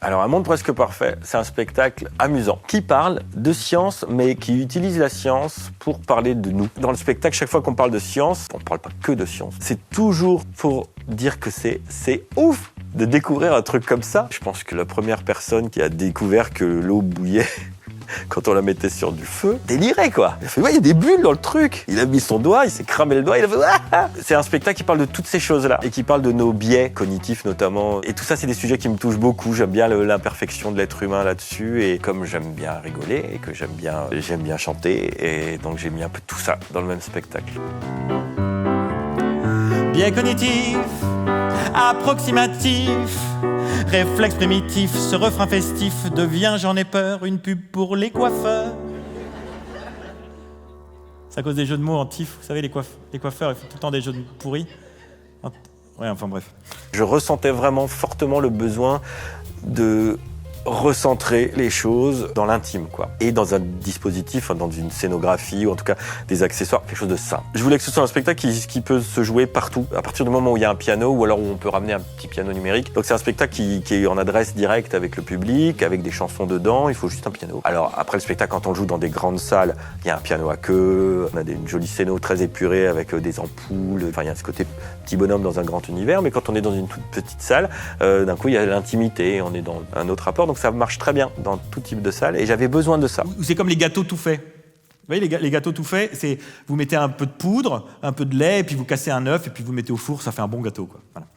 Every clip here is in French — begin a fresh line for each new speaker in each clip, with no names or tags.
Alors, Un monde presque parfait, c'est un spectacle amusant qui parle de science, mais qui utilise la science pour parler de nous. Dans le spectacle, chaque fois qu'on parle de science, on ne parle pas que de science. C'est toujours pour dire que c'est ouf de découvrir un truc comme ça. Je pense que la première personne qui a découvert que l'eau bouillait quand on la mettait sur du feu, délirait quoi. Il a fait, ouais, il y a des bulles dans le truc. Il a mis son doigt, il s'est cramé le doigt, il a fait, ah. C'est un spectacle qui parle de toutes ces choses-là et qui parle de nos biais cognitifs notamment. Et tout ça, c'est des sujets qui me touchent beaucoup. J'aime bien l'imperfection de l'être humain là-dessus. Et comme j'aime bien rigoler et que j'aime bien chanter, et donc j'ai mis un peu tout ça dans le même spectacle.
Biais cognitif, approximatif, réflexe primitif, ce refrain festif devient, j'en ai peur, une pub pour les coiffeurs. C'est à cause des jeux de mots en tif, vous savez, les coiffeurs, ils font tout le temps des jeux de mots pourris. Ouais, enfin bref.
Je ressentais vraiment fortement le besoin de recentrer les choses dans l'intime, quoi. Et dans un dispositif, dans une scénographie, ou en tout cas des accessoires, quelque chose de simple. Je voulais que ce soit un spectacle qui peut se jouer partout, à partir du moment où il y a un piano, ou alors où on peut ramener un petit piano numérique. Donc c'est un spectacle qui est en adresse directe avec le public, avec des chansons dedans, il faut juste un piano. Alors après le spectacle, quand on le joue dans des grandes salles, il y a un piano à queue, on a une jolie scéno très épurée avec des ampoules, enfin il y a ce côté petit bonhomme dans un grand univers, mais quand on est dans une toute petite salle, d'un coup il y a l'intimité, on est dans un autre rapport, donc ça marche très bien dans tout type de salle, et j'avais besoin de ça.
C'est comme les gâteaux tout faits. Vous voyez, les gâteaux tout faits, c'est vous mettez un peu de poudre, un peu de lait, et puis vous cassez un œuf, et puis vous mettez au four, ça fait un bon gâteau, quoi. Voilà.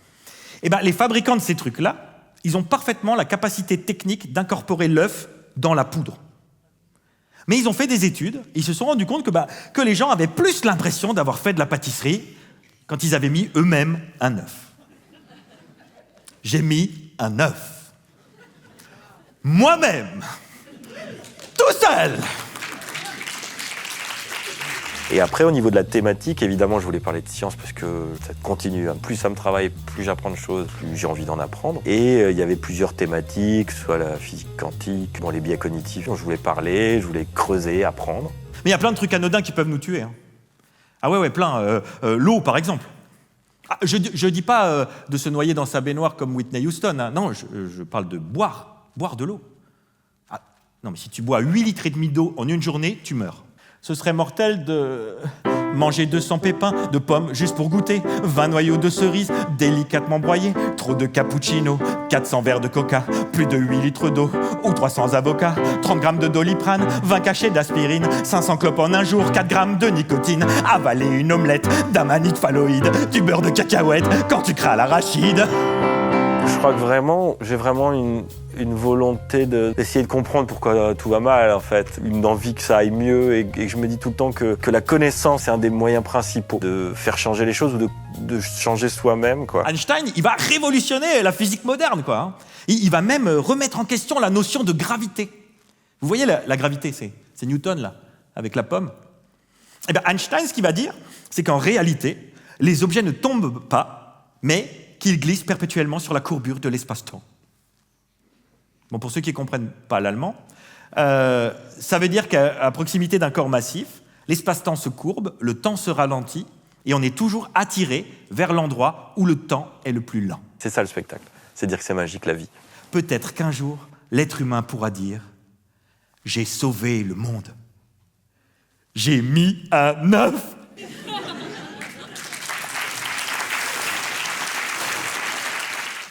Et ben, les fabricants de ces trucs-là, ils ont parfaitement la capacité technique d'incorporer l'œuf dans la poudre. Mais ils ont fait des études, et ils se sont rendus compte que les gens avaient plus l'impression d'avoir fait de la pâtisserie quand ils avaient mis eux-mêmes un œuf. J'ai mis un œuf. Moi-même, tout seul.
Et après, au niveau de la thématique, évidemment, je voulais parler de science parce que ça continue. Plus ça me travaille, plus j'apprends de choses, plus j'ai envie d'en apprendre. Et il y avait plusieurs thématiques, soit la physique quantique, les biais cognitifs dont je voulais parler, je voulais creuser, apprendre.
Mais il y a plein de trucs anodins qui peuvent nous tuer. Hein. Ah ouais, plein. L'eau, par exemple. Ah, je dis pas de se noyer dans sa baignoire comme Whitney Houston. Hein. Non, je parle de boire de l'eau. Ah, non, mais si tu bois 8 litres et demi d'eau en une journée, tu meurs. Ce serait mortel de manger 200 pépins de pommes juste pour goûter, 20 noyaux de cerises délicatement broyés, trop de cappuccino, 400 verres de coca, plus de 8 litres d'eau ou 300 avocats, 30 grammes de doliprane, 20 cachets d'aspirine, 500 clopes en un jour, 4 grammes de nicotine, avaler une omelette d'amanite phalloïde, du beurre de cacahuète quand tu crains l'arachide.
Je crois que j'ai vraiment une volonté d'essayer de comprendre pourquoi tout va mal, en fait. Une envie que ça aille mieux, et je me dis tout le temps que la connaissance est un des moyens principaux de faire changer les choses ou de changer soi-même, quoi.
Einstein, il va révolutionner la physique moderne, quoi. Hein. Il va même remettre en question la notion de gravité. Vous voyez la gravité, c'est Newton, là, avec la pomme. Eh bien, Einstein, ce qu'il va dire, c'est qu'en réalité, les objets ne tombent pas, mais qu'ils glissent perpétuellement sur la courbure de l'espace-temps. Bon, pour ceux qui ne comprennent pas l'allemand, ça veut dire qu'à proximité d'un corps massif, l'espace-temps se courbe, le temps se ralentit, et on est toujours attiré vers l'endroit où le temps est le plus lent.
C'est ça le spectacle, c'est dire que c'est magique la vie.
Peut-être qu'un jour, l'être humain pourra dire « J'ai sauvé le monde. J'ai mis un œuf !»